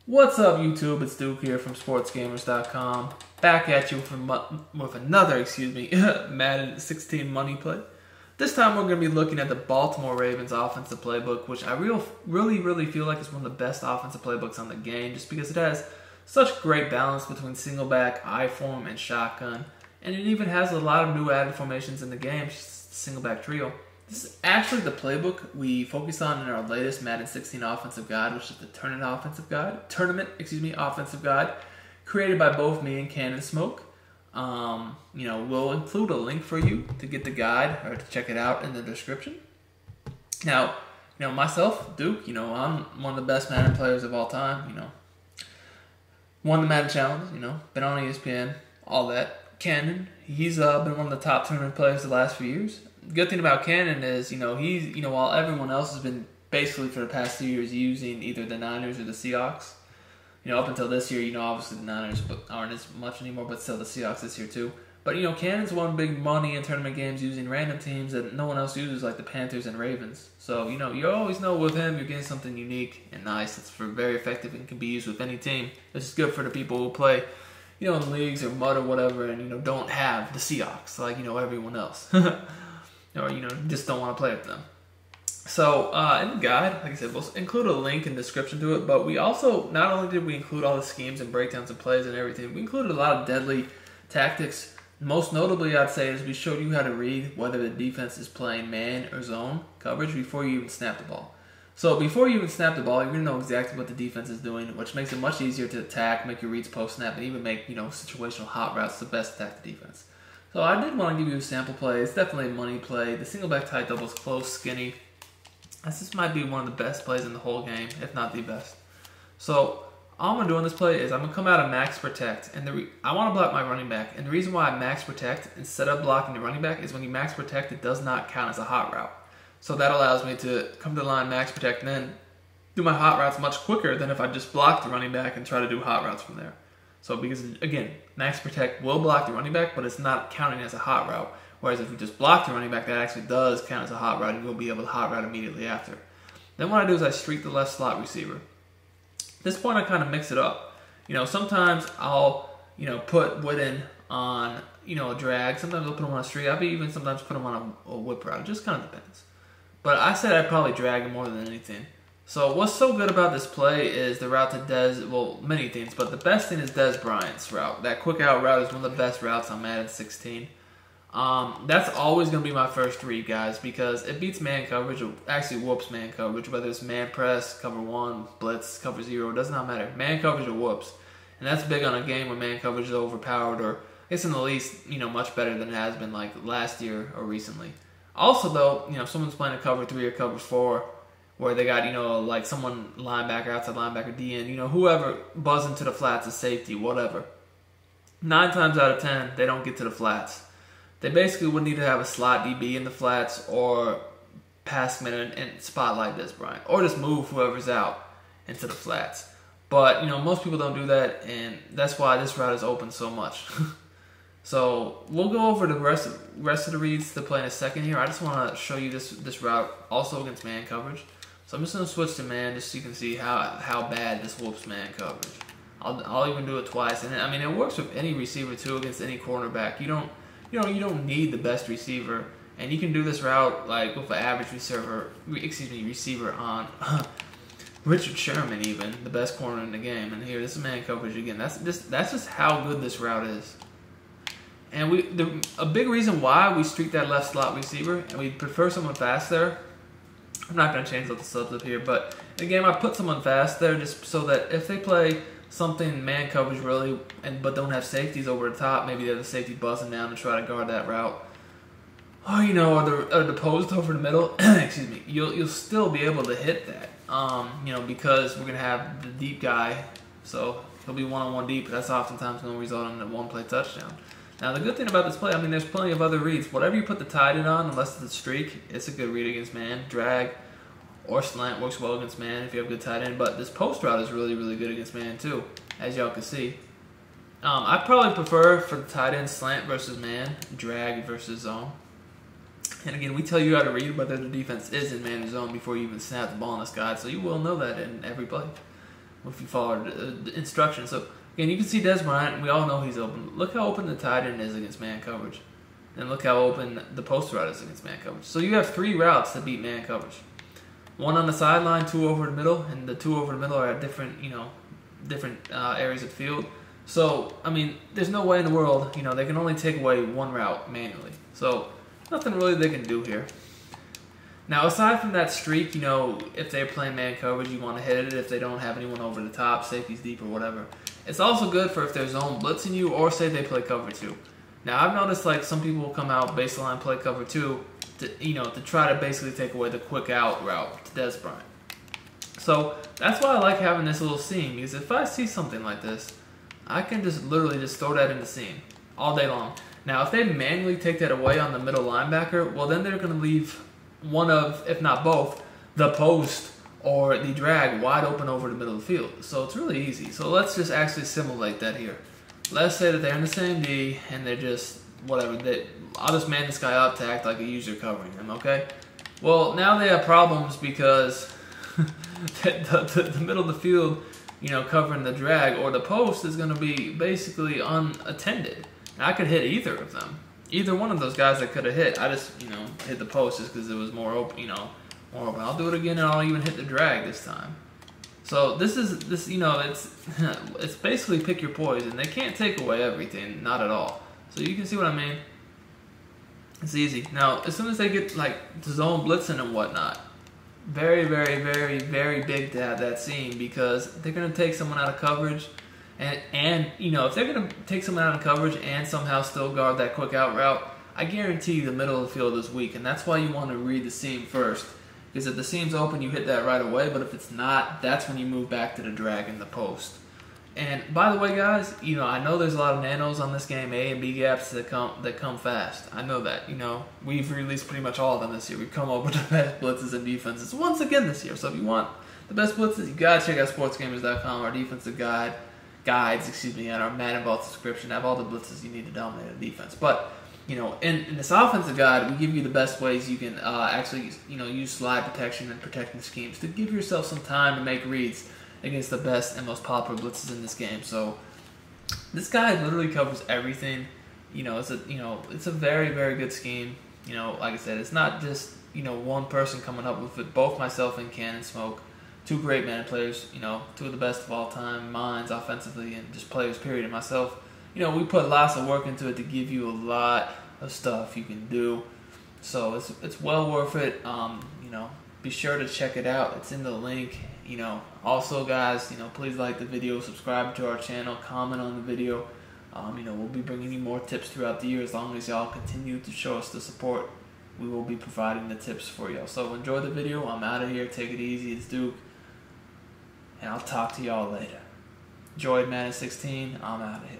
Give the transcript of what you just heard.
What's up, YouTube? It's Duke here from Sportsgamerz.com. Back at you with another, Madden 16 money play. This time we're going to be looking at the Baltimore Ravens offensive playbook, which I really feel like is one of the best offensive playbooks on the game, just because it has such great balance between single back, I form, and shotgun. And it even has a lot of new added formations in the game, single back trio. This is actually the playbook we focus on in our latest Madden 16 offensive guide, which is the Tournament offensive guide, created by both me and Cannon Smoke. We'll include a link for you to get the guide or to check it out in the description. Now, myself, Duke, I'm one of the best Madden players of all time. Won the Madden Challenge, been on ESPN, all that. Cannon, he's been one of the top tournament players the last few years. The good thing about Cannon is, he's, while everyone else has been basically for the past 2 years using either the Niners or the Seahawks, up until this year, obviously the Niners aren't as much anymore, but still the Seahawks this year too. But, Cannon's won big money in tournament games using random teams that no one else uses, like the Panthers and Ravens. So, you always know with him, you're getting something unique and nice. It's very effective and can be used with any team. This is good for the people who play, in leagues or mud or whatever and, don't have the Seahawks like, everyone else. Or, just don't want to play with them. So, in the guide, like I said, we'll include a link in the description to it, but we also, not only did we include all the schemes and breakdowns and plays and everything, we included a lot of deadly tactics. Most notably, I'd say, is we showed you how to read whether the defense is playing man or zone coverage before you even snap the ball. So, before you even snap the ball, you're going to know exactly what the defense is doing, which makes it much easier to attack, make your reads post-snap, and even make, situational hot routes the best attack the defense. So I did want to give you a sample play. It's definitely a money play. The single back tight double is close, skinny. This might be one of the best plays in the whole game, if not the best. So all I'm going to do on this play is I'm going to come out of max protect. And I want to block my running back. And the reason why I max protect instead of blocking the running back is when you max protect, it does not count as a hot route. So that allows me to come to the line, max protect, and then do my hot routes much quicker than if I just block the running back and try to do hot routes from there. So because, again, max protect will block the running back, but it's not counting as a hot route. Whereas if you just block the running back, that actually does count as a hot route, and you'll be able to hot route immediately after. Then what I do is I streak the left slot receiver. At this point, I kind of mix it up. Sometimes I'll, put Witten on, a drag. Sometimes I'll put him on a streak. I'll even sometimes put him on a whip route. It just kind of depends. But I said I'd probably drag him more than anything. So what's so good about this play is the route to Dez, well, many things, but the best thing is Dez Bryant's route. That quick out route is one of the best routes on Madden 16. That's always going to be my first read, guys, because it beats man coverage, or actually whoops man coverage, whether it's man press, cover 1, blitz, cover 0, it does not matter. Man coverage or whoops. And that's big on a game where man coverage is overpowered, or I guess in the least, much better than it has been like last year or recently. Also, though, if someone's playing a cover 3 or cover 4, where they got, like someone linebacker, outside linebacker, DN, whoever buzzing to the flats is safety, whatever. 9 times out of 10, they don't get to the flats. They basically would need to have a slot DB in the flats or pass man and spotlight Dez Bryant. Or just move whoever's out into the flats. But, most people don't do that, and that's why this route is open so much. So we'll go over the rest of the reads to play in a second here. I just want to show you this route also against man coverage. So I'm just going to switch to man just so you can see how bad this whoops man coverage. I'll even do it twice. And it works with any receiver too against any cornerback. You don't need the best receiver. And you can do this route like with an average receiver on Richard Sherman even, the best corner in the game. And here, this is man coverage again. That's just how good this route is. And a big reason why we streak that left slot receiver and we prefer someone fast there. I'm not going to change up the subs up here, but in the game I put someone fast there just so that if they play something man coverage really, but don't have safeties over the top, maybe they have the safety buzzing down to try to guard that route, or or the post over the middle. You'll still be able to hit that, because we're going to have the deep guy, so he'll be one-on-one deep, but that's oftentimes going to result in a one-play touchdown. Now, the good thing about this play, there's plenty of other reads. Whatever you put the tight end on, unless it's a streak, it's a good read against man. Drag or slant works well against man if you have a good tight end. But this post route is really good against man, too, as y'all can see. I probably prefer for the tight end slant versus man, drag versus zone. And again, we tell you how to read whether the defense is in man or zone before you even snap the ball in this guide, so you will know that in every play. if you follow the instructions. So again, you can see Des Bryant. We all know he's open. Look how open the tight end is against man coverage, and look how open the post route is against man coverage. So you have 3 routes to beat man coverage. 1 on the sideline, 2 over the middle, and the 2 over the middle are at different areas of the field. So, I mean, there's no way in the world, they can only take away 1 route manually. So, nothing really they can do here. Now, aside from that streak, if they're playing man coverage, you want to hit it if they don't have anyone over the top, safety's deep or whatever. It's also good for if there's zone blitzing you or say they play cover 2. Now, I've noticed like some people will come out baseline play cover 2 to try to basically take away the quick out route to Des Bryant. So that's why I like having this little seam, because if I see something like this, I can just literally just throw that in the seam all day long. Now, if they manually take that away on the middle linebacker, well, then they're going to leave one of, if not both, the post or the drag wide open over the middle of the field. So it's really easy. So let's just actually simulate that here. Let's say that they're in the same D and they're just, whatever, I'll just man this guy up to act like a user covering him, okay? Well, now they have problems because the middle of the field, covering the drag or the post is going to be basically unattended. Now, I could hit either of them. Either one of those guys I could have hit. I just, hit the post just because it was more open, more open. I'll do it again and I'll even hit the drag this time. So it's basically pick your poison. They can't take away everything, not at all. So you can see what I mean. It's easy. Now, as soon as they get like to zone blitzing and whatnot, very, very, very, very big to have that seam, because they're going to take someone out of coverage. And if they're going to take someone out of coverage and somehow still guard that quick out route, I guarantee you the middle of the field is weak. And that's why you want to read the seam first. Because if the seam's open, you hit that right away. But if it's not, that's when you move back to the drag and the post. And by the way, guys, I know there's a lot of nanos on this game, A and B gaps that come fast. I know that. We've released pretty much all of them this year. We've come up with the best blitzes and defenses once again this year. So if you want the best blitzes, you gotta check out Sportsgamerz.com. Our defensive guides, and our Madden Vault subscription have all the blitzes you need to dominate a defense. But in this offensive guide, we give you the best ways you can actually use slide protection and protecting schemes to give yourself some time to make reads against the best and most popular blitzes in this game. So this guide literally covers everything. It's a very, very good scheme. Like I said, it's not just one person coming up with it. Both myself and Cannon Smoke, 2 great Madden players, 2 of the best of all time, minds offensively and just players period, and myself. We put lots of work into it to give you a lot of stuff you can do. So it's well worth it. Be sure to check it out. It's in the link. Also, guys, please like the video, subscribe to our channel, comment on the video. We'll be bringing you more tips throughout the year. As long as y'all continue to show us the support, we will be providing the tips for y'all. So enjoy the video. I'm out of here. Take it easy. It's Duke. And I'll talk to y'all later. Enjoy Madden 16. I'm out of here.